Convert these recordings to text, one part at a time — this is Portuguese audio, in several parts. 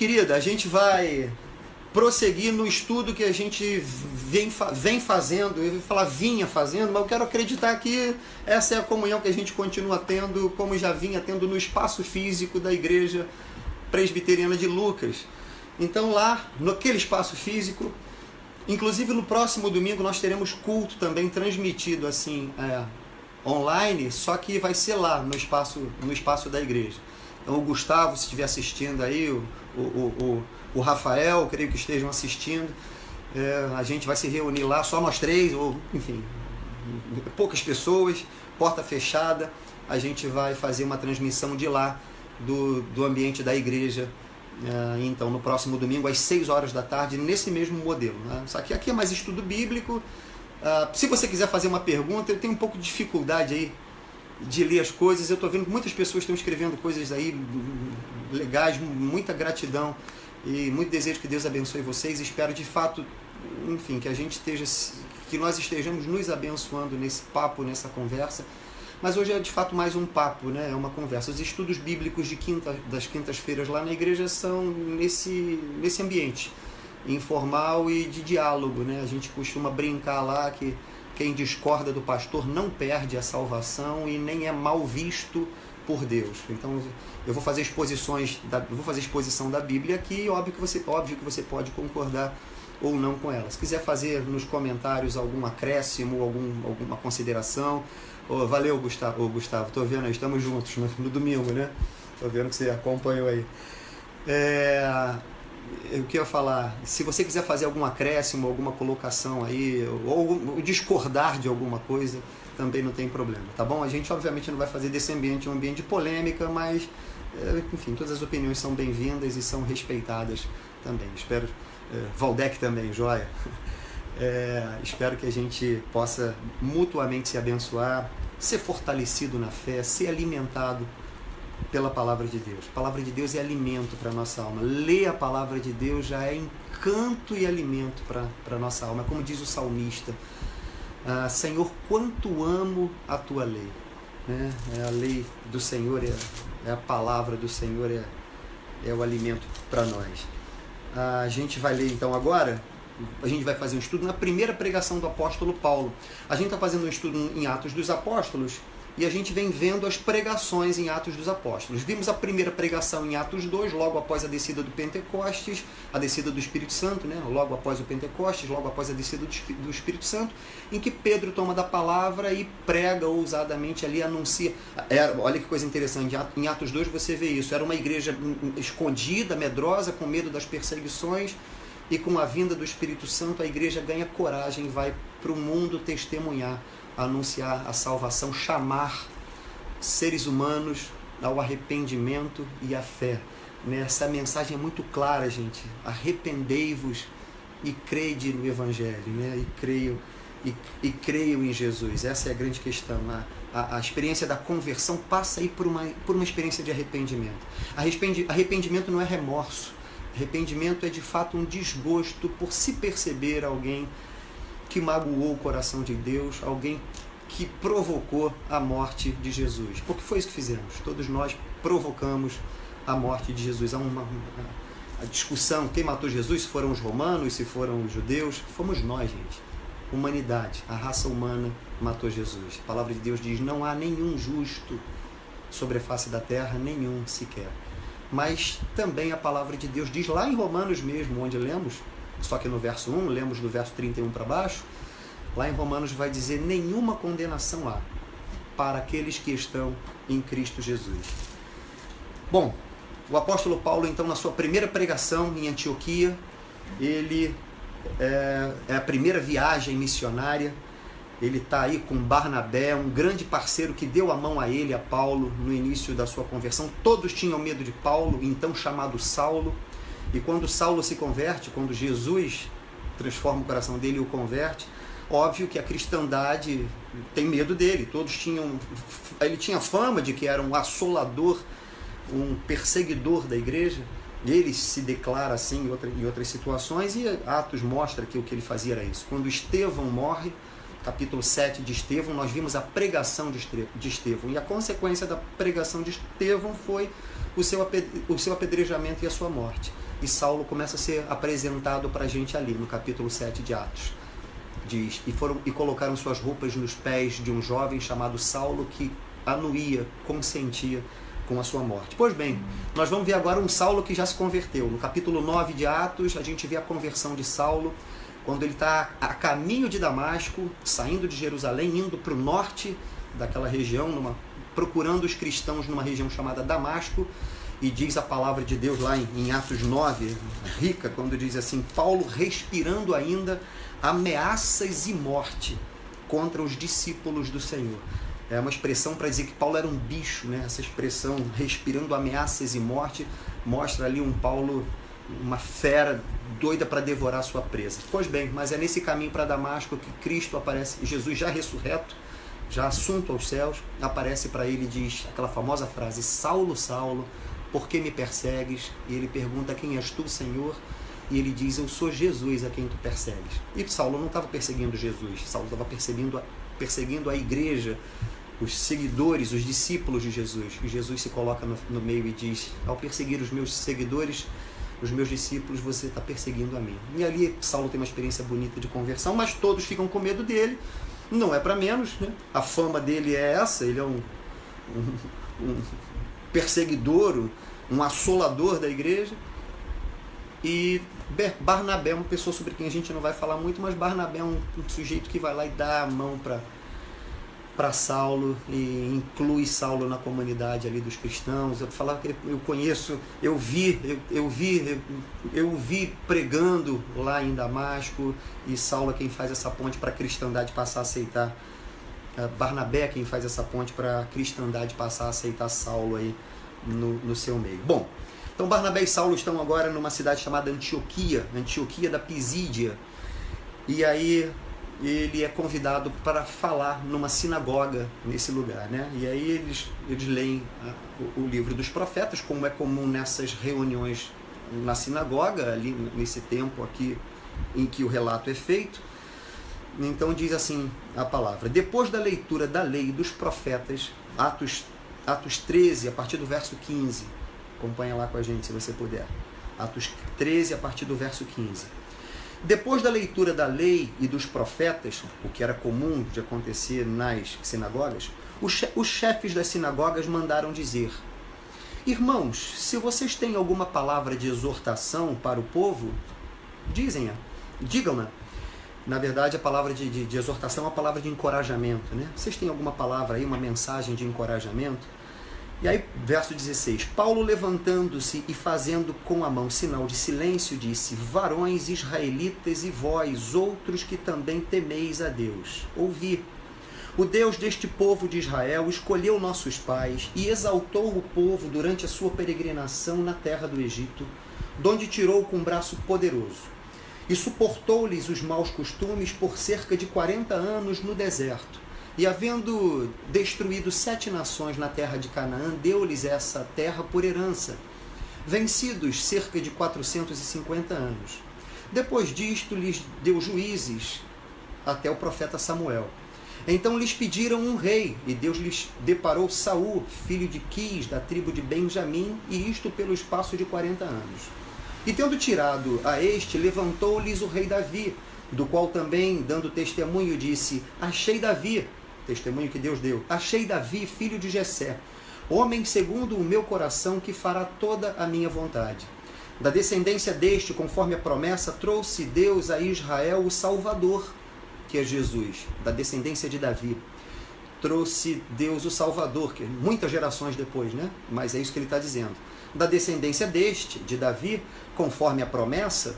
querida, a gente vai prosseguir no estudo que a gente vem fazendo. Eu ia falar vinha fazendo, mas eu quero acreditar que essa é a comunhão que a gente continua tendo, como já vinha tendo no espaço físico da Igreja Presbiteriana de Lucas. Então lá, naquele espaço físico, inclusive no próximo domingo nós teremos culto também transmitido assim, online, só que vai ser lá no espaço da igreja. Então o Gustavo, se estiver assistindo aí, o Rafael, creio que estejam assistindo, a gente vai se reunir lá, só nós três, ou enfim, poucas pessoas, porta fechada, a gente vai fazer uma transmissão de lá, do ambiente da igreja, então no próximo domingo às 6 horas da tarde, nesse mesmo modelo, né? Só que aqui é mais estudo bíblico. Se você quiser fazer uma pergunta, eu tenho um pouco de dificuldade aí de ler as coisas. Eu estou vendo que muitas pessoas estão escrevendo coisas aí legais, muita gratidão e muito desejo que Deus abençoe vocês. Espero de fato, enfim, que nós estejamos nos abençoando nesse papo, nessa conversa. Mas hoje é de fato mais um papo, né? É uma conversa. Os estudos bíblicos das quintas-feiras lá na igreja são nesse ambiente informal e de diálogo, né? A gente costuma brincar lá que quem discorda do pastor não perde a salvação e nem é mal visto por Deus. Então eu vou fazer exposição da Bíblia aqui, óbvio que você pode concordar ou não com ela. Se quiser fazer nos comentários algum acréscimo, alguma consideração, valeu, Gustavo, tô vendo aí, estamos juntos no domingo, né? Tô vendo que você acompanhou aí. Eu queria falar, se você quiser fazer algum acréscimo, alguma colocação aí, ou discordar de alguma coisa, também não tem problema, tá bom? A gente obviamente não vai fazer desse ambiente um ambiente de polêmica, mas, enfim, todas as opiniões são bem-vindas e são respeitadas também. Espero, Valdec também, joia. Espero que a gente possa mutuamente se abençoar, ser fortalecido na fé, ser alimentado pela palavra de Deus. A palavra de Deus é alimento para a nossa alma. Ler a palavra de Deus já é encanto e alimento para a nossa alma. Como diz o salmista, Senhor, quanto amo a tua lei. Né? A lei do Senhor, a palavra do Senhor é o alimento para nós. A gente vai ler então agora, a gente vai fazer um estudo na primeira pregação do apóstolo Paulo. A gente está fazendo um estudo em Atos dos Apóstolos, e a gente vem vendo as pregações em Atos dos Apóstolos. Vimos a primeira pregação em Atos 2, logo após a descida do Pentecostes, a descida do Espírito Santo, né? Logo após o Pentecostes, logo após a descida do Espírito Santo, em que Pedro toma da palavra e prega ousadamente ali, anuncia. Olha que coisa interessante, em Atos 2 você vê isso, era uma igreja escondida, medrosa, com medo das perseguições, e com a vinda do Espírito Santo a igreja ganha coragem, vai para o mundo testemunhar, anunciar a salvação, chamar seres humanos ao arrependimento e à fé. Essa mensagem é muito clara, gente. Arrependei-vos e crede no Evangelho, né? E creio em Jesus. Essa é a grande questão. A experiência da conversão passa aí por uma experiência de arrependimento. Arrependimento não é remorso. Arrependimento é de fato um desgosto por se perceber alguém que magoou o coração de Deus, alguém que provocou a morte de Jesus. Porque foi isso que fizemos. Todos nós provocamos a morte de Jesus. Há a discussão, quem matou Jesus, se foram os romanos, se foram os judeus, fomos nós, gente. Humanidade, a raça humana matou Jesus. A palavra de Deus diz, não há nenhum justo sobre a face da terra, nenhum sequer. Mas também a palavra de Deus diz lá em Romanos mesmo, onde lemos, só que no verso 1, lemos do verso 31 para baixo, lá em Romanos vai dizer, nenhuma condenação há para aqueles que estão em Cristo Jesus. Bom, o apóstolo Paulo, então, na sua primeira pregação em Antioquia, ele é a primeira viagem missionária, ele está aí com Barnabé, um grande parceiro que deu a mão a ele, a Paulo, no início da sua conversão. Todos tinham medo de Paulo, então chamado Saulo. E quando Saulo se converte, quando Jesus transforma o coração dele e o converte, óbvio que a cristandade tem medo dele. Ele tinha fama de que era um assolador, um perseguidor da igreja. Ele se declara assim em outras situações, e Atos mostra que o que ele fazia era isso. Quando Estevão morre, capítulo 7 de Estevão, nós vimos a pregação de Estevão. E a consequência da pregação de Estevão foi o seu apedrejamento e a sua morte. e Saulo começa a ser apresentado para a gente ali, no capítulo 7 de Atos. Diz, e colocaram suas roupas nos pés de um jovem chamado Saulo, que anuía, consentia com a sua morte. Pois bem, nós vamos ver agora um Saulo que já se converteu. No capítulo 9 de Atos, a gente vê a conversão de Saulo, quando ele está a caminho de Damasco, saindo de Jerusalém, indo para o norte daquela região, procurando os cristãos numa região chamada Damasco, e diz a palavra de Deus lá em Atos 9, rica, quando diz assim, Paulo respirando ainda ameaças e morte contra os discípulos do Senhor. É uma expressão para dizer que Paulo era um bicho, né? Essa expressão, respirando ameaças e morte, mostra ali um Paulo, uma fera doida para devorar sua presa. Pois bem, mas é nesse caminho para Damasco que Cristo aparece, Jesus já ressurreto, já assunto aos céus, aparece para ele e diz aquela famosa frase, Saulo, Saulo, por que me persegues? E ele pergunta, quem és tu, Senhor? E ele diz, eu sou Jesus a quem tu persegues. E Saulo não estava perseguindo Jesus, Saulo estava perseguindo a igreja, os seguidores, os discípulos de Jesus. E Jesus se coloca no meio e diz, ao perseguir os meus seguidores, os meus discípulos, você está perseguindo a mim. E ali Saulo tem uma experiência bonita de conversão, mas todos ficam com medo dele. Não é para menos, né? A fama dele é essa, ele é um perseguidor, um assolador da igreja. E Barnabé é uma pessoa sobre quem a gente não vai falar muito, mas Barnabé é um sujeito que vai lá e dá a mão para Saulo e inclui Saulo na comunidade ali dos cristãos. Eu falava que eu conheço, eu vi pregando lá em Damasco, e Saulo é quem faz essa ponte para a cristandade passar a aceitar. Barnabé é quem faz essa ponte para a cristandade passar a aceitar Saulo aí no seu meio. Bom, então Barnabé e Saulo estão agora numa cidade chamada Antioquia da Pisídia, e aí ele é convidado para falar numa sinagoga nesse lugar, né? E aí eles leem o livro dos profetas, como é comum nessas reuniões na sinagoga, ali nesse tempo aqui em que o relato é feito. Então diz assim a palavra, depois da leitura da lei e dos profetas, Atos 13, a partir do verso 15, acompanha lá com a gente se você puder, Atos 13, a partir do verso 15. Depois da leitura da lei e dos profetas, o que era comum de acontecer nas sinagogas, os chefes das sinagogas mandaram dizer, irmãos, se vocês têm alguma palavra de exortação para o povo, digam-na. Na verdade, a palavra de exortação é uma palavra de encorajamento, né? Vocês têm alguma palavra aí, uma mensagem de encorajamento? E aí, verso 16, Paulo levantando-se e fazendo com a mão sinal de silêncio, disse, varões israelitas e vós, outros que também temeis a Deus, ouvi. O Deus deste povo de Israel escolheu nossos pais e exaltou o povo durante a sua peregrinação na terra do Egito, donde tirou com um braço poderoso. E suportou-lhes os maus costumes por cerca de 40 anos no deserto. E havendo destruído 7 nações na terra de Canaã, deu-lhes essa terra por herança, vencidos cerca de 450 anos. Depois disto lhes deu juízes até o profeta Samuel. Então lhes pediram um rei, e Deus lhes deparou Saul, filho de Quis, da tribo de Benjamim, e isto pelo espaço de 40 anos. E tendo tirado a este, levantou-lhes o rei Davi, do qual também, dando testemunho, disse, achei Davi, testemunho que Deus deu, achei Davi, filho de Jessé, homem segundo o meu coração, que fará toda a minha vontade. Da descendência deste, conforme a promessa, trouxe Deus a Israel o Salvador, que é Jesus, da descendência de Davi. Trouxe Deus o Salvador, que muitas gerações depois, né? Mas é isso que ele está dizendo. Da descendência deste, de Davi, conforme a promessa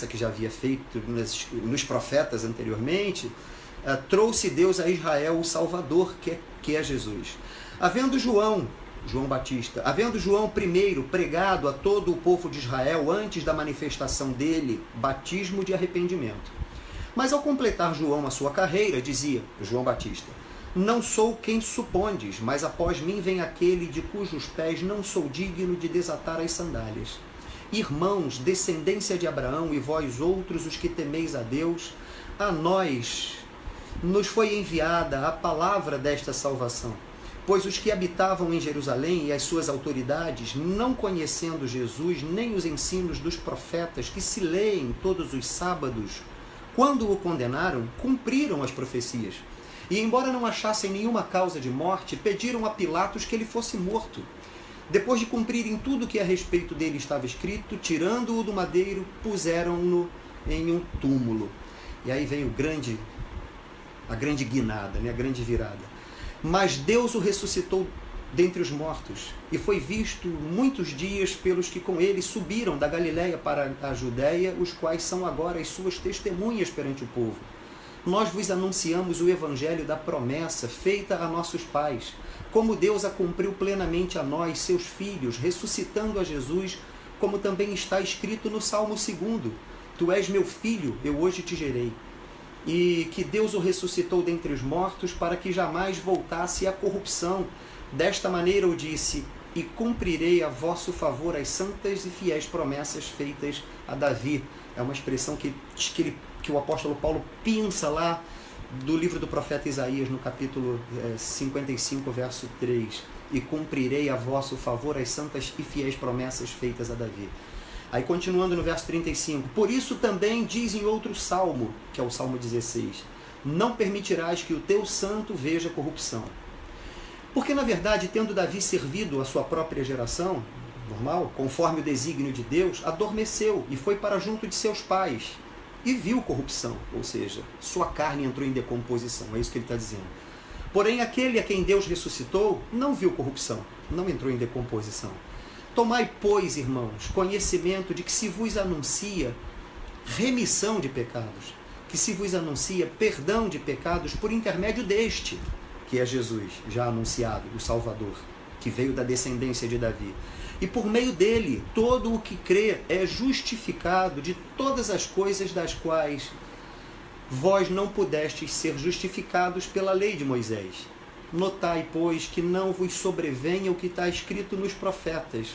que já havia feito nos profetas anteriormente, trouxe Deus a Israel o Salvador, que é Jesus. Havendo João Batista, havendo João primeiro pregado a todo o povo de Israel, antes da manifestação dele, batismo de arrependimento. Mas ao completar João a sua carreira, dizia João Batista, não sou quem supondes, mas após mim vem aquele de cujos pés não sou digno de desatar as sandálias. Irmãos, descendência de Abraão, e vós outros os que temeis a Deus, a nós nos foi enviada a palavra desta salvação. Pois os que habitavam em Jerusalém e as suas autoridades, não conhecendo Jesus nem os ensinos dos profetas que se leem todos os sábados, quando o condenaram, cumpriram as profecias. E embora não achassem nenhuma causa de morte, pediram a Pilatos que ele fosse morto. Depois de cumprirem tudo que a respeito dele estava escrito, tirando-o do madeiro, puseram-no em um túmulo. E aí vem a grande guinada, né? A grande virada. Mas Deus o ressuscitou dentre os mortos, e foi visto muitos dias pelos que com ele subiram da Galiléia para a Judéia, os quais são agora as suas testemunhas perante o povo. Nós vos anunciamos o evangelho da promessa feita a nossos pais, como Deus a cumpriu plenamente a nós, seus filhos, ressuscitando a Jesus, como também está escrito no Salmo 2: Tu és meu filho, eu hoje te gerei. E que Deus o ressuscitou dentre os mortos para que jamais voltasse à corrupção. Desta maneira eu disse, e cumprirei a vosso favor as santas e fiéis promessas feitas a Davi. É uma expressão que o apóstolo Paulo pinça lá do livro do profeta Isaías, no capítulo 55, verso 3. E cumprirei a vosso favor as santas e fiéis promessas feitas a Davi. Aí continuando no verso 35, por isso também diz em outro salmo, que é o Salmo 16, não permitirás que o teu santo veja corrupção. Porque na verdade, tendo Davi servido a sua própria geração, normal, conforme o desígnio de Deus, adormeceu e foi para junto de seus pais e viu corrupção, ou seja, sua carne entrou em decomposição, é isso que ele está dizendo. Porém, aquele a quem Deus ressuscitou não viu corrupção, não entrou em decomposição. Tomai, pois, irmãos, conhecimento de que se vos anuncia remissão de pecados, que se vos anuncia perdão de pecados por intermédio deste, que é Jesus, já anunciado, o Salvador, que veio da descendência de Davi. E por meio dele, todo o que crê é justificado de todas as coisas das quais vós não pudestes ser justificados pela lei de Moisés. Notai, pois, que não vos sobrevenha o que está escrito nos profetas.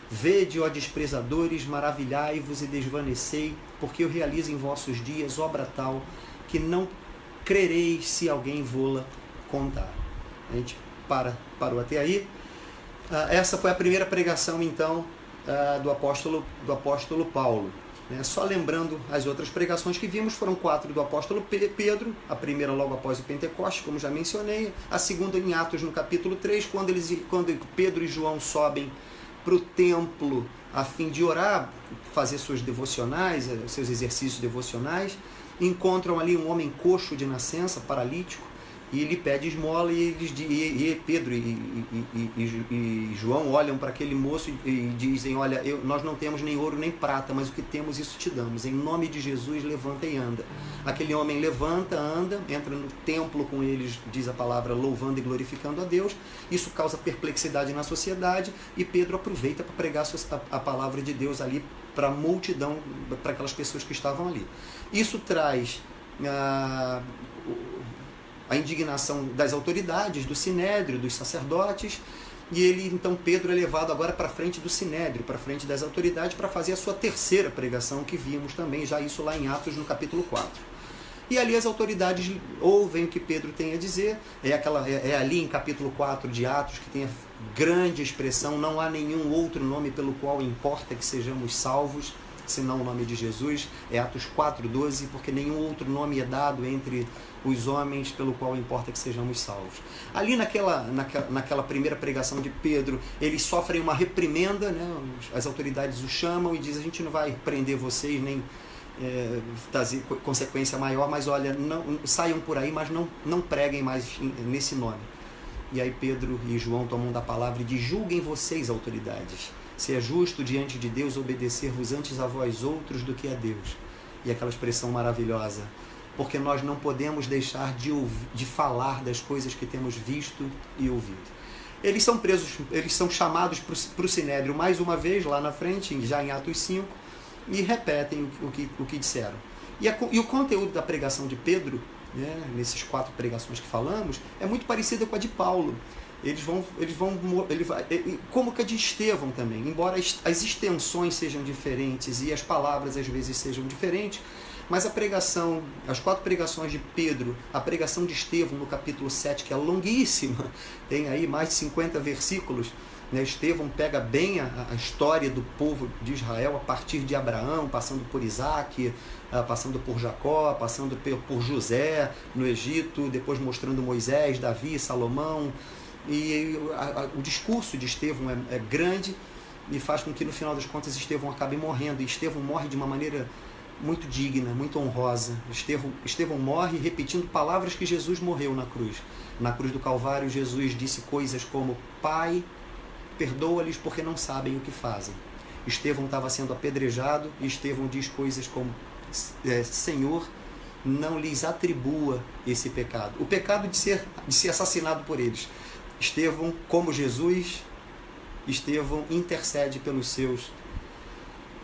Vede, ó desprezadores, maravilhai-vos e desvanecei, porque eu realizo em vossos dias obra tal, que não crereis se alguém vô-la contar. A gente parou até aí. Essa foi a primeira pregação, então, do apóstolo Paulo. Só lembrando as outras pregações que vimos, foram 4 do apóstolo Pedro, a primeira logo após o Pentecostes, como já mencionei, a segunda em Atos no capítulo 3, quando Pedro e João sobem para o templo a fim de orar, fazer suas devocionais, seus exercícios devocionais, encontram ali um homem coxo de nascença, paralítico, e lhe pede esmola, e Pedro e João olham para aquele moço e dizem, olha, nós não temos nem ouro nem prata, mas o que temos isso te damos, em nome de Jesus levanta e anda. Aquele homem levanta, anda, entra no templo com eles, diz a palavra, louvando e glorificando a Deus. Isso causa perplexidade na sociedade e Pedro aproveita para pregar a palavra de Deus ali para a multidão, para aquelas pessoas que estavam ali. Isso traz a indignação das autoridades, do sinédrio, dos sacerdotes, e então Pedro é levado agora para frente do sinédrio, para frente das autoridades, para fazer a sua terceira pregação, que vimos também, já isso lá em Atos, no capítulo 4. E ali as autoridades ouvem o que Pedro tem a dizer, é ali em capítulo 4 de Atos que tem a grande expressão, não há nenhum outro nome pelo qual importa que sejamos salvos, senão o nome de Jesus, é Atos 4:12, porque nenhum outro nome é dado entre os homens pelo qual importa que sejamos salvos. Ali naquela primeira pregação de Pedro, eles sofrem uma reprimenda, né? As autoridades o chamam e dizem, a gente não vai prender vocês, nem trazer consequência maior, mas olha, não, saiam por aí, mas não preguem mais nesse nome. E aí Pedro e João tomam da palavra e dizem, julguem vocês, autoridades, se é justo diante de Deus obedecer-vos antes a vós outros do que a Deus. E aquela expressão maravilhosa, porque nós não podemos deixar de falar das coisas que temos visto e ouvido. Eles são presos, eles são chamados para o sinédrio mais uma vez, lá na frente, já em Atos 5, e repetem o que disseram. E o conteúdo da pregação de Pedro, né, nesses 4 pregações que falamos, é muito parecido com a de Paulo. como que a de Estevão também, embora as extensões sejam diferentes e as palavras às vezes sejam diferentes, mas a pregação, as 4 pregações de Pedro, a pregação de Estevão no capítulo 7, que é longuíssima, tem aí mais de 50 versículos, né? Estevão pega bem a história do povo de Israel a partir de Abraão, passando por Isaac, passando por Jacó, passando por José no Egito, depois mostrando Moisés, Davi, Salomão. E o discurso de Estevão é grande e faz com que no final das contas Estevão acabe morrendo. E Estevão morre de uma maneira muito digna, muito honrosa. Estevão morre repetindo palavras que Jesus morreu na cruz. Na cruz do Calvário, Jesus disse coisas como: Pai, perdoa-lhes porque não sabem o que fazem. Estevão estava sendo apedrejado e Estevão diz coisas como: Senhor, não lhes atribua esse pecado. O pecado de ser assassinado por eles. Estevão, como Jesus, Estevão intercede pelos seus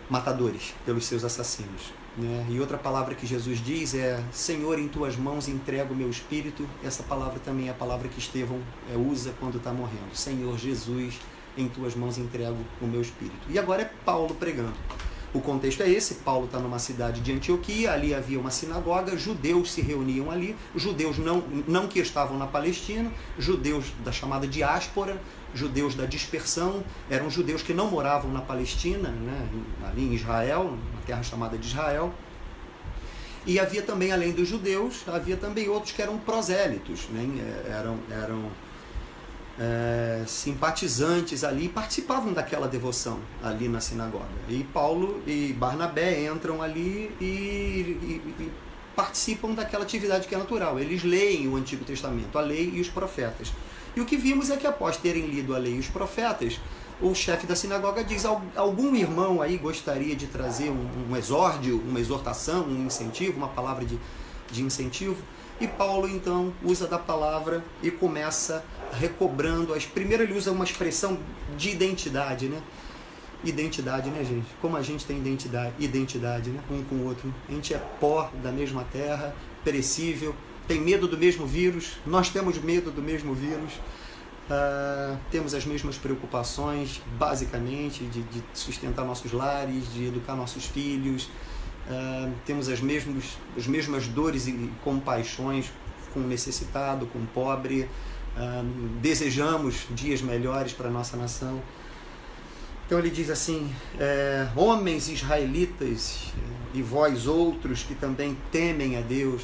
matadores, pelos seus assassinos. Né? E outra palavra que Jesus diz é: Senhor, em tuas mãos entrego o meu espírito. Essa palavra também é a palavra que Estevão usa quando está morrendo. Senhor Jesus, em tuas mãos entrego o meu espírito. E agora é Paulo pregando. O contexto é esse: Paulo está numa cidade de Antioquia, ali havia uma sinagoga, judeus se reuniam ali, judeus não que estavam na Palestina, judeus da chamada diáspora, judeus da dispersão, eram judeus que não moravam na Palestina, né, ali em Israel, na terra chamada de Israel. E havia também, além dos judeus, havia também outros que eram prosélitos, né, eram simpatizantes ali, participavam daquela devoção ali na sinagoga. E Paulo e Barnabé entram ali e participam daquela atividade que é natural. Eles leem o Antigo Testamento, a lei e os profetas. E o que vimos é que após terem lido a lei e os profetas, o chefe da sinagoga diz: algum irmão aí gostaria de trazer um exórdio, uma exortação, um incentivo, uma palavra de incentivo? E Paulo então usa da palavra e começa recobrando primeiro ele usa uma expressão de identidade, né? Identidade, né, gente? Como a gente tem identidade, né? Um com o outro. A gente é pó da mesma terra, perecível, tem medo do mesmo vírus, nós temos medo do mesmo vírus, temos as mesmas preocupações, basicamente, de sustentar nossos lares, de educar nossos filhos, temos as mesmas dores e compaixões com o necessitado, com o pobre, desejamos dias melhores para a nossa nação. Então ele diz assim: homens israelitas e vós outros que também temem a Deus,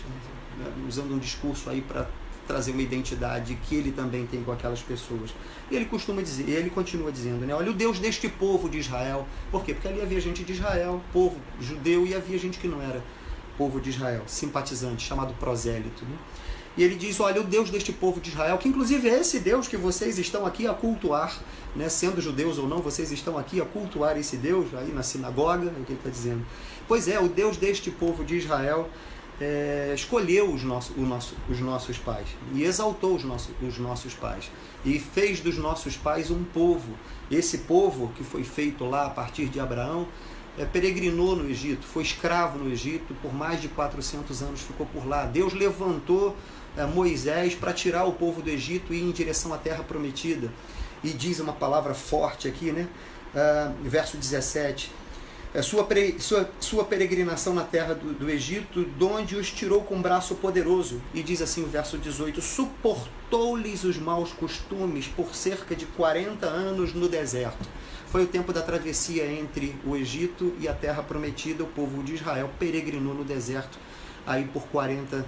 usando um discurso aí para trazer uma identidade que ele também tem com aquelas pessoas. E ele costuma dizer, ele continua dizendo, né? Olha, o Deus deste povo de Israel. Por quê? Porque ali havia gente de Israel, povo judeu, e havia gente que não era povo de Israel, simpatizante, chamado prosélito, né? E ele diz: olha, o Deus deste povo de Israel, que inclusive é esse Deus que vocês estão aqui a cultuar, né? Sendo judeus ou não, vocês estão aqui a cultuar esse Deus, aí na sinagoga, é o que ele está dizendo. Pois é, o Deus deste povo de Israel escolheu os nossos pais e exaltou os nossos pais e fez dos nossos pais um povo. Esse povo que foi feito lá a partir de Abraão peregrinou no Egito, foi escravo no Egito, por mais de 400 anos ficou por lá. Deus levantou Moisés para tirar o povo do Egito e ir em direção à terra prometida. E diz uma palavra forte aqui, né? Verso 17: sua peregrinação na terra do Egito, donde os tirou com braço poderoso. E diz assim o verso 18: suportou-lhes os maus costumes por cerca de 40 anos no deserto. Foi o tempo da travessia entre o Egito e a terra prometida. O povo de Israel peregrinou no deserto aí por 40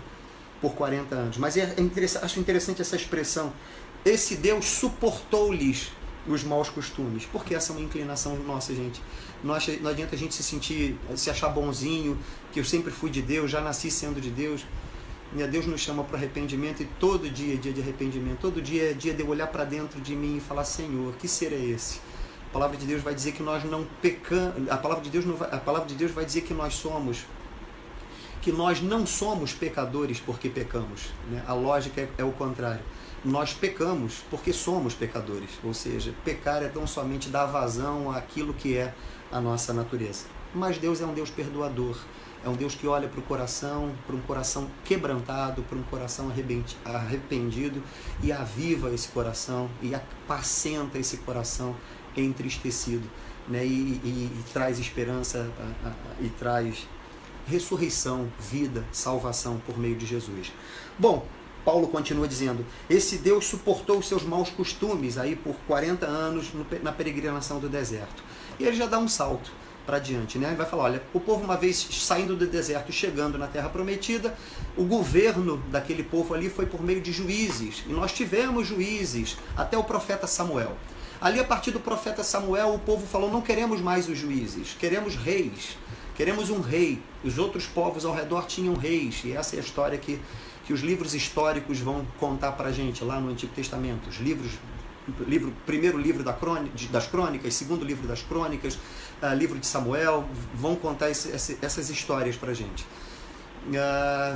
anos. Mas acho interessante essa expressão: esse Deus suportou-lhes os maus costumes, porque essa é uma inclinação nossa, gente. Não adianta a gente se achar bonzinho, que eu sempre fui de Deus, já nasci sendo de Deus. Deus nos chama para o arrependimento, e todo dia é dia de arrependimento, todo dia é dia de eu olhar para dentro de mim e falar: Senhor, que ser é esse? A palavra de Deus vai dizer que nós não pecamos, a palavra de Deus vai dizer que nós não somos pecadores porque pecamos, né? A lógica é o contrário. Nós pecamos porque somos pecadores, ou seja, pecar é tão somente dar vazão àquilo que é a nossa natureza. mas Deus é um Deus perdoador. É um Deus que olha para um coração quebrantado, para um coração arrependido, e aviva esse coração, e apacenta esse coração entristecido, né? E traz esperança, e traz ressurreição, vida, salvação por meio de Jesus. Bom, Paulo continua dizendo, esse Deus suportou os seus maus costumes aí por 40 anos na peregrinação do deserto. E ele já dá um salto para diante, né? Ele vai falar, olha, o povo uma vez saindo do deserto e chegando na Terra Prometida, o governo daquele povo ali foi por meio de juízes, e nós tivemos juízes até o profeta Samuel. Ali, a partir do profeta Samuel, o povo falou, não queremos mais os juízes, queremos reis, queremos um rei. Os outros povos ao redor tinham reis, e essa é a história que os livros históricos vão contar para a gente lá no Antigo Testamento. Os primeiro livro das crônicas, segundo livro das crônicas, livro de Samuel, vão contar essas histórias para a gente.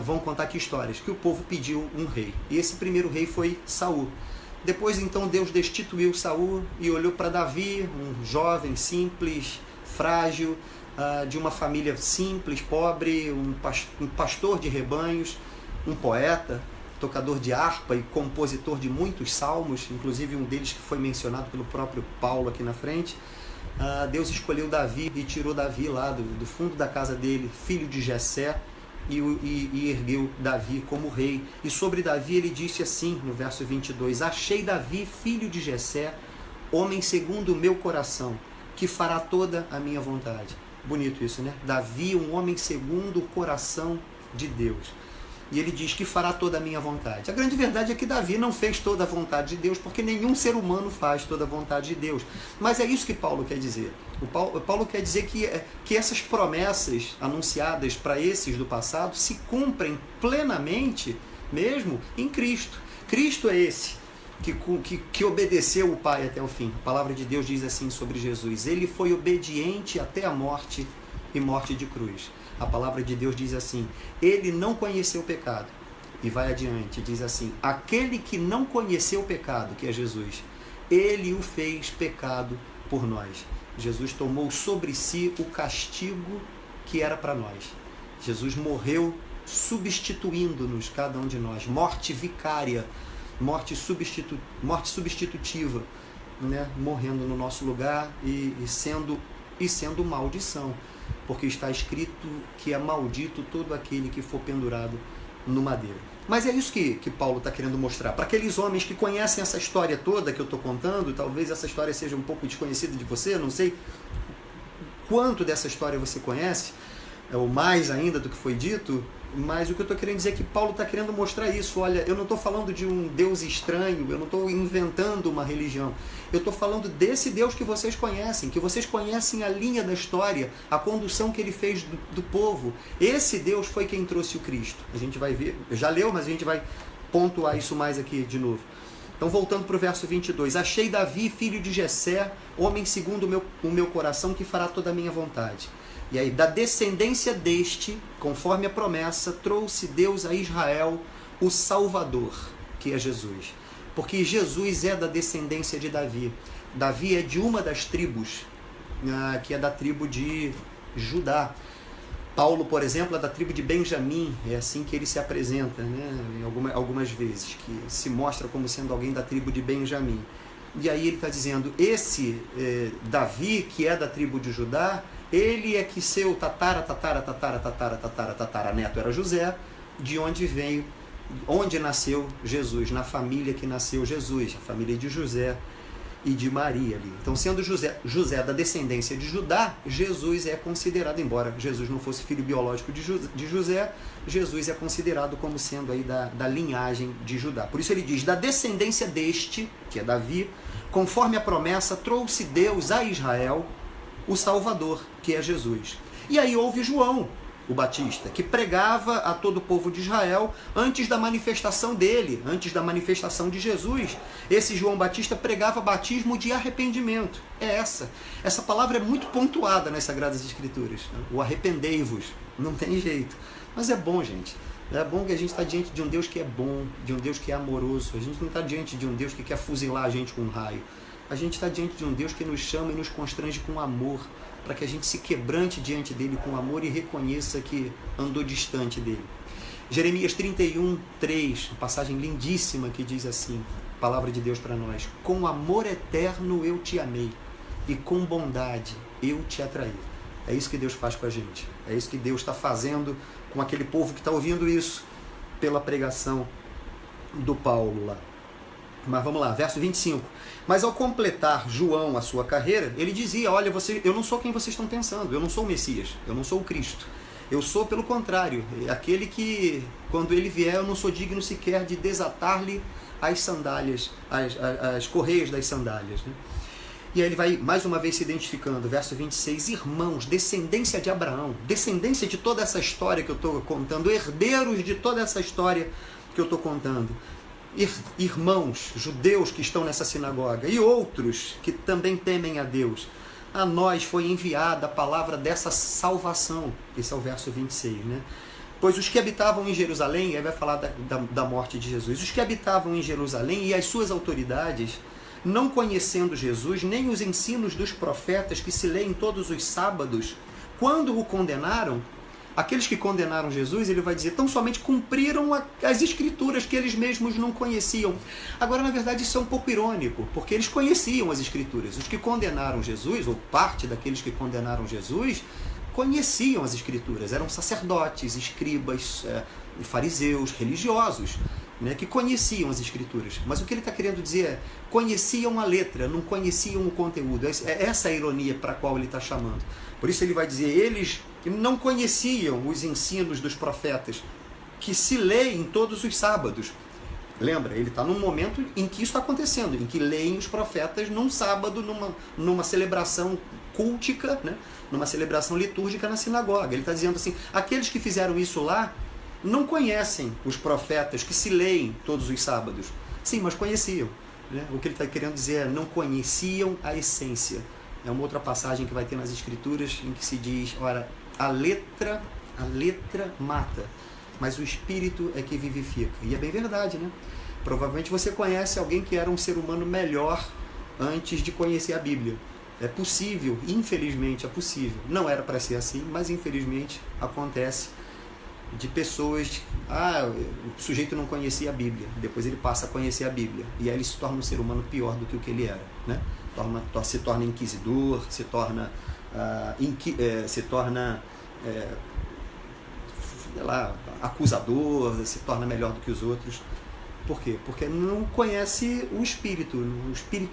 Vão contar que histórias? Que o povo pediu um rei, e esse primeiro rei foi Saul. Depois então Deus destituiu Saul e olhou para Davi, um jovem simples, frágil, de uma família simples, pobre, um pastor de rebanhos, um poeta, tocador de harpa e compositor de muitos salmos, inclusive um deles que foi mencionado pelo próprio Paulo aqui na frente. Deus escolheu Davi e tirou Davi lá do fundo da casa dele, filho de Jessé, e ergueu Davi como rei. E sobre Davi ele disse assim, no verso 22, achei Davi, filho de Jessé, homem segundo o meu coração, que fará toda a minha vontade. Bonito isso, né? Davi, um homem segundo o coração de Deus. E ele diz que fará toda a minha vontade. A grande verdade é que Davi não fez toda a vontade de Deus, porque nenhum ser humano faz toda a vontade de Deus. Mas é isso que Paulo quer dizer. Paulo quer dizer que essas promessas anunciadas para esses do passado se cumprem plenamente mesmo em Cristo. Cristo é esse que obedeceu o Pai até o fim. A palavra de Deus diz assim sobre Jesus. Ele foi obediente até a morte e morte de cruz. A palavra de Deus diz assim, ele não conheceu o pecado. E vai adiante, diz assim, aquele que não conheceu o pecado, que é Jesus, ele o fez pecado por nós. Jesus tomou sobre si o castigo que era para nós. Jesus morreu substituindo-nos, cada um de nós. Morte vicária, morte substitutiva, né? Morrendo no nosso lugar e sendo maldição. Porque está escrito que é maldito todo aquele que for pendurado no madeiro. Mas é isso que Paulo está querendo mostrar. Para aqueles homens que conhecem essa história toda que eu estou contando, talvez essa história seja um pouco desconhecida de você, não sei quanto dessa história você conhece, ou mais ainda do que foi dito, mas o que eu estou querendo dizer é que Paulo está querendo mostrar isso. Olha, eu não estou falando de um Deus estranho, eu não estou inventando uma religião. Eu estou falando desse Deus que vocês conhecem a linha da história, a condução que ele fez do povo. Esse Deus foi quem trouxe o Cristo. A gente vai ver, já leu, mas a gente vai pontuar isso mais aqui de novo. Então, voltando para o verso 22. Achei Davi, filho de Jessé, homem segundo o meu coração, que fará toda a minha vontade. E aí, da descendência deste, conforme a promessa, trouxe Deus a Israel o Salvador, que é Jesus. Porque Jesus é da descendência de Davi. Davi é de uma das tribos, que é da tribo de Judá. Paulo, por exemplo, é da tribo de Benjamim, é assim que ele se apresenta, né? Algumas vezes, que se mostra como sendo alguém da tribo de Benjamim. E aí ele está dizendo, esse Davi, que é da tribo de Judá, ele é que seu tataraneto era José, de onde nasceu Jesus, na família que nasceu Jesus, a família de José e de Maria ali. Então, sendo José da descendência de Judá, Jesus é considerado, embora Jesus não fosse filho biológico de José, Jesus é considerado como sendo aí da linhagem de Judá. Por isso ele diz, da descendência deste, que é Davi, conforme a promessa, trouxe Deus a Israel o Salvador, que é Jesus. E aí houve João, o Batista, que pregava a todo o povo de Israel antes da manifestação dele, antes da manifestação de Jesus. Esse João Batista pregava batismo de arrependimento. Essa palavra é muito pontuada nas Sagradas Escrituras. O arrependei-vos. Não tem jeito. Mas é bom, gente. É bom que a gente está diante de um Deus que é bom, de um Deus que é amoroso. A gente não está diante de um Deus que quer fuzilar a gente com um raio. A gente está diante de um Deus que nos chama e nos constrange com amor, para que a gente se quebrante diante dele com amor e reconheça que andou distante dele. Jeremias 31, 3, uma passagem lindíssima que diz assim, palavra de Deus para nós: com amor eterno eu te amei, e com bondade eu te atraí. É isso que Deus faz com a gente. É isso que Deus está fazendo com aquele povo que está ouvindo isso pela pregação do Paulo lá. Mas vamos lá, verso 25. Mas ao completar João a sua carreira, ele dizia: olha, eu não sou quem vocês estão pensando, eu não sou o Messias, eu não sou o Cristo. Eu sou, pelo contrário, aquele que, quando ele vier, eu não sou digno sequer de desatar-lhe as sandálias, as correias das sandálias. Né? E aí ele vai mais uma vez se identificando, verso 26, irmãos, descendência de Abraão, descendência de toda essa história que eu estou contando, herdeiros de toda essa história que eu estou contando. Irmãos, judeus que estão nessa sinagoga e outros que também temem a Deus, a nós foi enviada a palavra dessa salvação. Esse é o verso 26, né? Pois os que habitavam em Jerusalém, aí vai falar da morte de Jesus, os que habitavam em Jerusalém e as suas autoridades, não conhecendo Jesus, nem os ensinos dos profetas que se leem todos os sábados, quando o condenaram, aqueles que condenaram Jesus, ele vai dizer, tão somente cumpriram as escrituras que eles mesmos não conheciam. Agora, na verdade, isso é um pouco irônico, porque eles conheciam as escrituras. Os que condenaram Jesus, ou parte daqueles que condenaram Jesus, conheciam as escrituras. Eram sacerdotes, escribas, fariseus, religiosos, né, que conheciam as escrituras. Mas o que ele está querendo dizer é, conheciam a letra, não conheciam o conteúdo. É essa a ironia para a qual ele está chamando. Por isso ele vai dizer, eles não conheciam os ensinos dos profetas, que se leem todos os sábados. Lembra, ele está num momento em que isso está acontecendo, em que leem os profetas num sábado, numa celebração cultica, né? Numa celebração litúrgica na sinagoga. Ele está dizendo assim, aqueles que fizeram isso lá, não conhecem os profetas que se leem todos os sábados. Sim, mas conheciam. Né? O que ele está querendo dizer é, não conheciam a essência. É uma outra passagem que vai ter nas Escrituras em que se diz, ora, a letra mata, mas o Espírito é que vivifica. E é bem verdade, né? Provavelmente você conhece alguém que era um ser humano melhor antes de conhecer a Bíblia. É possível, infelizmente é possível. Não era para ser assim, mas infelizmente acontece de pessoas, o sujeito não conhecia a Bíblia, depois ele passa a conhecer a Bíblia, e aí ele se torna um ser humano pior do que o que ele era, né? Se torna inquisidor, se torna acusador, se torna melhor do que os outros. Por quê? Porque não conhece o Espírito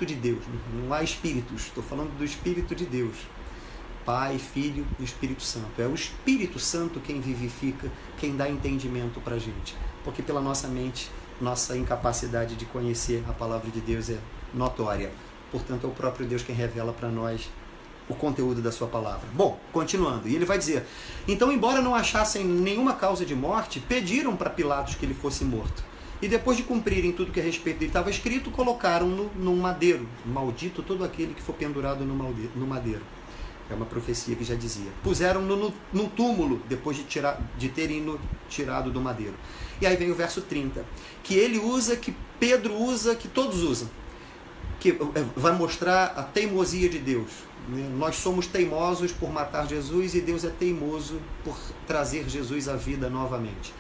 de Deus. Não há espíritos, estou falando do Espírito de Deus. Pai, Filho e Espírito Santo. É o Espírito Santo quem vivifica, quem dá entendimento para a gente. Porque pela nossa mente, nossa incapacidade de conhecer a palavra de Deus é notória. Portanto, é o próprio Deus quem revela para nós o conteúdo da sua palavra. Bom, continuando. E ele vai dizer, então, embora não achassem nenhuma causa de morte, pediram para Pilatos que ele fosse morto. E depois de cumprirem tudo que a respeito dele estava escrito, colocaram-no num madeiro. Maldito todo aquele que for pendurado no madeiro. É uma profecia que já dizia. Puseram-no num túmulo, depois de terem-no tirado do madeiro. E aí vem o verso 30. Que ele usa, que Pedro usa, que todos usam. Que vai mostrar a teimosia de Deus. Nós somos teimosos por matar Jesus e Deus é teimoso por trazer Jesus à vida novamente.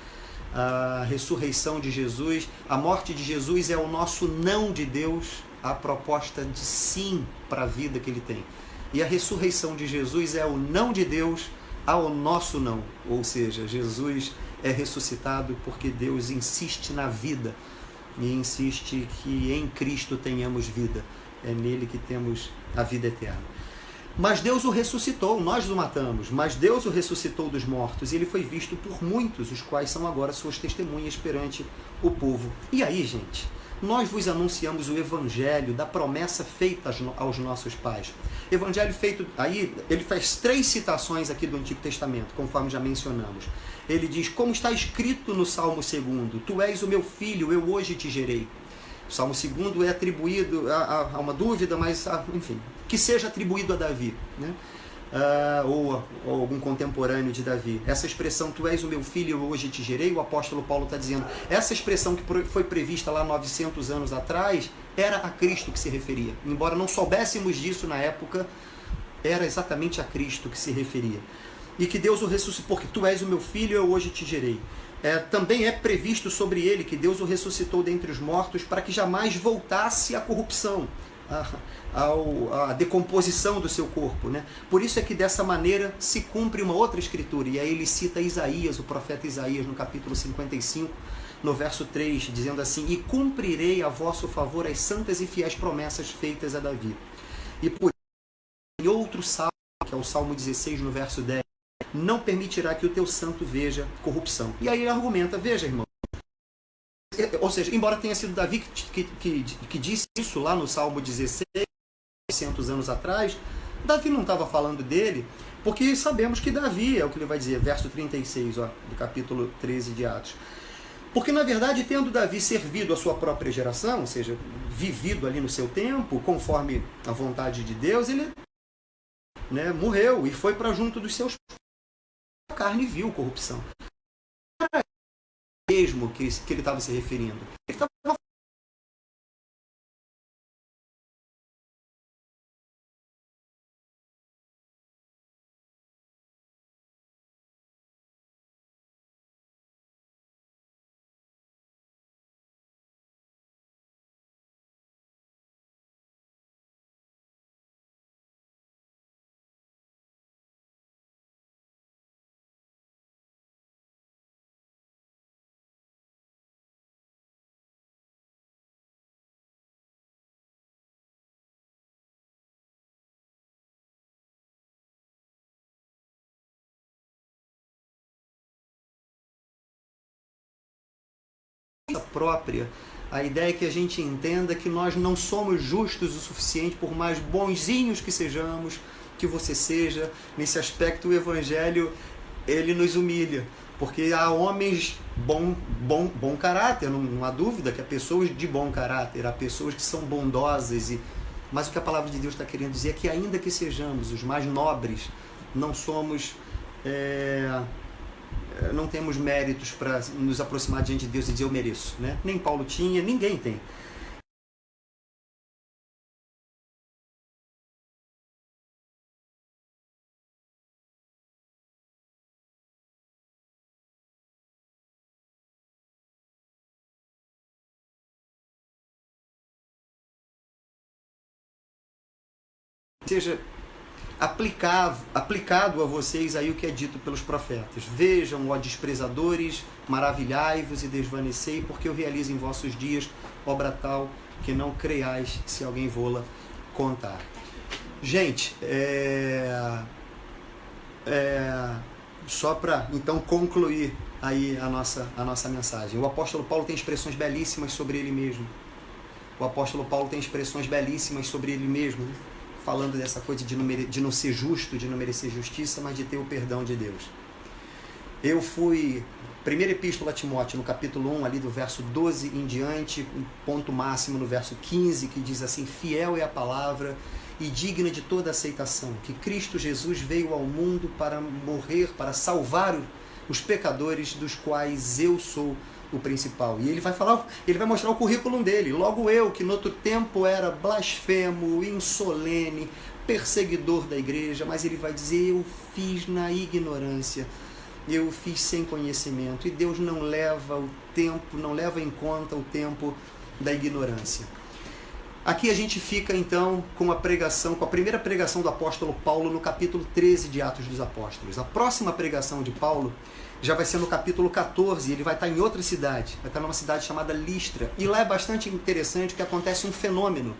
A ressurreição de Jesus, a morte de Jesus é o nosso não de Deus, a proposta de sim para a vida que ele tem. E a ressurreição de Jesus é o não de Deus ao nosso não. Ou seja, Jesus é ressuscitado porque Deus insiste na vida e insiste que em Cristo tenhamos vida. É nele que temos a vida eterna. Mas Deus o ressuscitou, nós o matamos, mas Deus o ressuscitou dos mortos e ele foi visto por muitos, os quais são agora suas testemunhas perante o povo. E aí, gente, nós vos anunciamos o evangelho da promessa feita aos nossos pais. Evangelho feito, aí ele faz 3 citações aqui do Antigo Testamento, conforme já mencionamos. Ele diz, como está escrito no Salmo 2, tu és o meu filho, eu hoje te gerei. O Salmo 2 é atribuído a uma dúvida, mas, enfim, que seja atribuído a Davi, né? Ou algum contemporâneo de Davi. Essa expressão, tu és o meu filho, eu hoje te gerei, o apóstolo Paulo está dizendo, essa expressão que foi prevista lá 900 anos atrás, era a Cristo que se referia. Embora não soubéssemos disso na época, era exatamente a Cristo que se referia. E que Deus o ressuscitou, porque tu és o meu filho, eu hoje te gerei. Também é previsto sobre ele que Deus o ressuscitou dentre os mortos para que jamais voltasse à corrupção, à decomposição do seu corpo, né? Por isso é que dessa maneira se cumpre uma outra escritura, e aí ele cita Isaías, o profeta Isaías, no capítulo 55, no verso 3, dizendo assim: e cumprirei a vosso favor as santas e fiéis promessas feitas a Davi. E por em outro salmo, que é o Salmo 16, no verso 10, não permitirá que o teu santo veja corrupção. E aí ele argumenta, veja, irmão, ou seja, embora tenha sido Davi que disse isso lá no Salmo 16, 600 anos atrás, Davi não estava falando dele, porque sabemos que Davi, é o que ele vai dizer, verso 36, do capítulo 13 de Atos. Porque, na verdade, tendo Davi servido a sua própria geração, ou seja, vivido ali no seu tempo, conforme a vontade de Deus, ele morreu e foi para junto dos seus. A carne viu corrupção. Era mesmo que ele estava se referindo. Ele estava própria. A ideia é que a gente entenda que nós não somos justos o suficiente, por mais bonzinhos que sejamos, que você seja. Nesse aspecto, o Evangelho, ele nos humilha. Porque há homens bom caráter, não há dúvida que há pessoas de bom caráter, há pessoas que são bondosas. Mas o que a palavra de Deus está querendo dizer é que, ainda que sejamos os mais nobres, não somos... não temos méritos para nos aproximar diante de Deus e dizer eu mereço, né? Nem Paulo tinha, ninguém tem. Seja aplicado a vocês aí o que é dito pelos profetas. Vejam, ó desprezadores, maravilhai-vos e desvanecei, porque eu realizo em vossos dias obra tal que não creiais se alguém vô-la contar. Gente, só para então concluir aí a nossa mensagem. O apóstolo Paulo tem expressões belíssimas sobre ele mesmo. O apóstolo Paulo tem expressões belíssimas sobre ele mesmo, né? Falando dessa coisa de não ser justo, de não merecer justiça, mas de ter o perdão de Deus. Eu fui, primeira epístola a Timóteo, no capítulo 1, ali do verso 12 em diante, um ponto máximo no verso 15, que diz assim: fiel é a palavra e digna de toda aceitação, que Cristo Jesus veio ao mundo para morrer, para salvar os pecadores, dos quais eu sou o principal. E ele vai mostrar o currículo dele. Logo eu, que no outro tempo era blasfemo, insolene, perseguidor da igreja, mas ele vai dizer: eu fiz na ignorância, eu fiz sem conhecimento. E Deus não leva em conta o tempo da ignorância. Aqui a gente fica então com a primeira pregação do apóstolo Paulo no capítulo 13 de Atos dos Apóstolos. A próxima pregação de Paulo já vai ser no capítulo 14, ele vai estar em outra cidade, vai estar numa cidade chamada Listra. E lá é bastante interessante que acontece um fenômeno.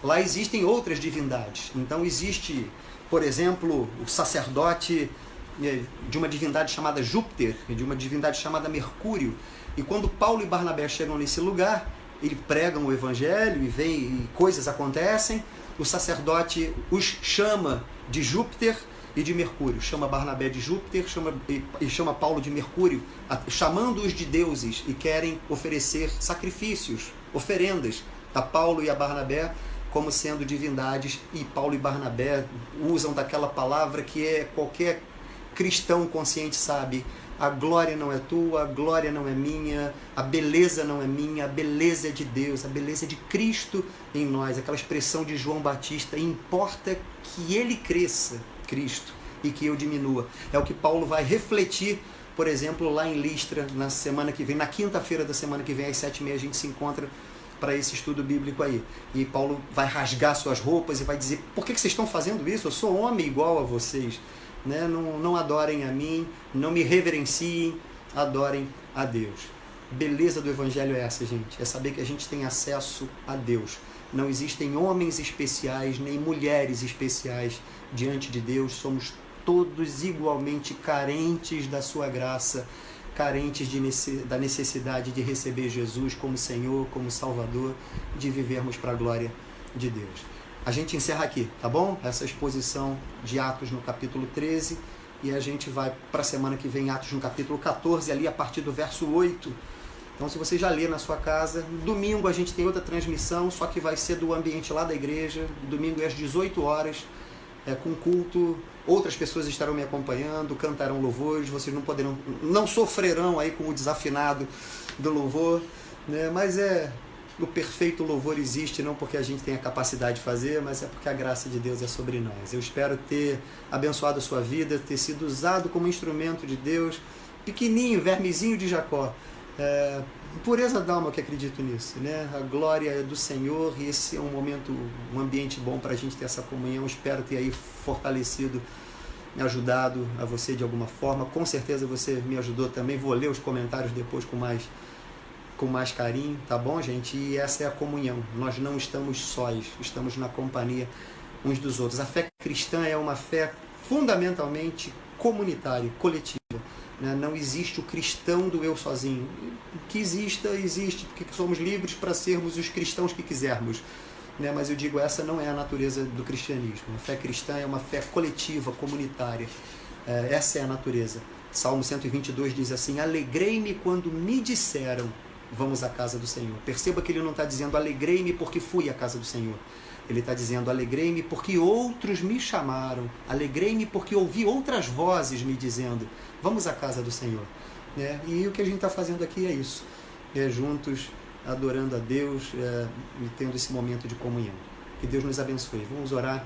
Lá existem outras divindades. Então existe, por exemplo, o sacerdote de uma divindade chamada Júpiter, de uma divindade chamada Mercúrio. E quando Paulo e Barnabé chegam nesse lugar, eles pregam o evangelho e coisas acontecem, o sacerdote os chama de Júpiter e de Mercúrio, chama Barnabé de Júpiter e chama Paulo de Mercúrio, chamando-os de deuses, e querem oferecer sacrifícios, oferendas a Paulo e a Barnabé como sendo divindades, e Paulo e Barnabé usam daquela palavra que qualquer cristão consciente sabe A glória não é tua, a glória não é minha, a beleza não é minha, a beleza é de Deus, a beleza é de Cristo em nós. Aquela expressão de João Batista, importa que ele cresça, Cristo, e que eu diminua. É o que Paulo vai refletir, por exemplo, lá em Listra, na semana que vem, na quinta-feira da semana que vem, às 7h30, a gente se encontra para esse estudo bíblico aí. E Paulo vai rasgar suas roupas e vai dizer, por que vocês estão fazendo isso? Eu sou homem igual a vocês. Né? Não adorem a mim, não me reverenciem, adorem a Deus. Beleza do Evangelho é essa, gente. É saber que a gente tem acesso a Deus. Não existem homens especiais, nem mulheres especiais diante de Deus. Somos todos igualmente carentes da sua graça, carentes da necessidade de receber Jesus como Senhor, como Salvador, de vivermos para a glória de Deus. A gente encerra aqui, tá bom? Essa exposição de Atos no capítulo 13 e a gente vai para a semana que vem Atos no capítulo 14, ali a partir do verso 8. Então, se você já lê na sua casa, domingo a gente tem outra transmissão, só que vai ser do ambiente lá da igreja, domingo é às 18 horas, com culto, outras pessoas estarão me acompanhando, cantarão louvores, vocês não sofrerão aí com o desafinado do louvor, né? Mas o perfeito louvor existe, não porque a gente tem a capacidade de fazer, mas é porque a graça de Deus é sobre nós. Eu espero ter abençoado a sua vida, ter sido usado como instrumento de Deus, pequenininho, vermezinho de Jacó, pureza d'alma que acredito nisso, né? A glória é do Senhor e esse é um momento, um ambiente bom para a gente ter essa comunhão. Espero ter aí fortalecido, me ajudado a você de alguma forma. Com certeza você me ajudou também. Vou ler os comentários depois com mais carinho, tá bom, gente? E essa é a comunhão. Nós não estamos sós, estamos na companhia uns dos outros. A fé cristã é uma fé fundamentalmente comunitária, coletiva. Não existe o cristão do eu sozinho. Que existe, porque somos livres para sermos os cristãos que quisermos. Mas eu digo, essa não é a natureza do cristianismo. A fé cristã é uma fé coletiva, comunitária. Essa é a natureza. Salmo 122 diz assim, alegrei-me quando me disseram, vamos à casa do Senhor. Perceba que ele não está dizendo, alegrei-me porque fui à casa do Senhor. Ele está dizendo, alegrei-me porque outros me chamaram. Alegrei-me porque ouvi outras vozes me dizendo, vamos à casa do Senhor. E o que a gente está fazendo aqui é isso. Juntos, adorando a Deus e tendo esse momento de comunhão. Que Deus nos abençoe. Vamos orar.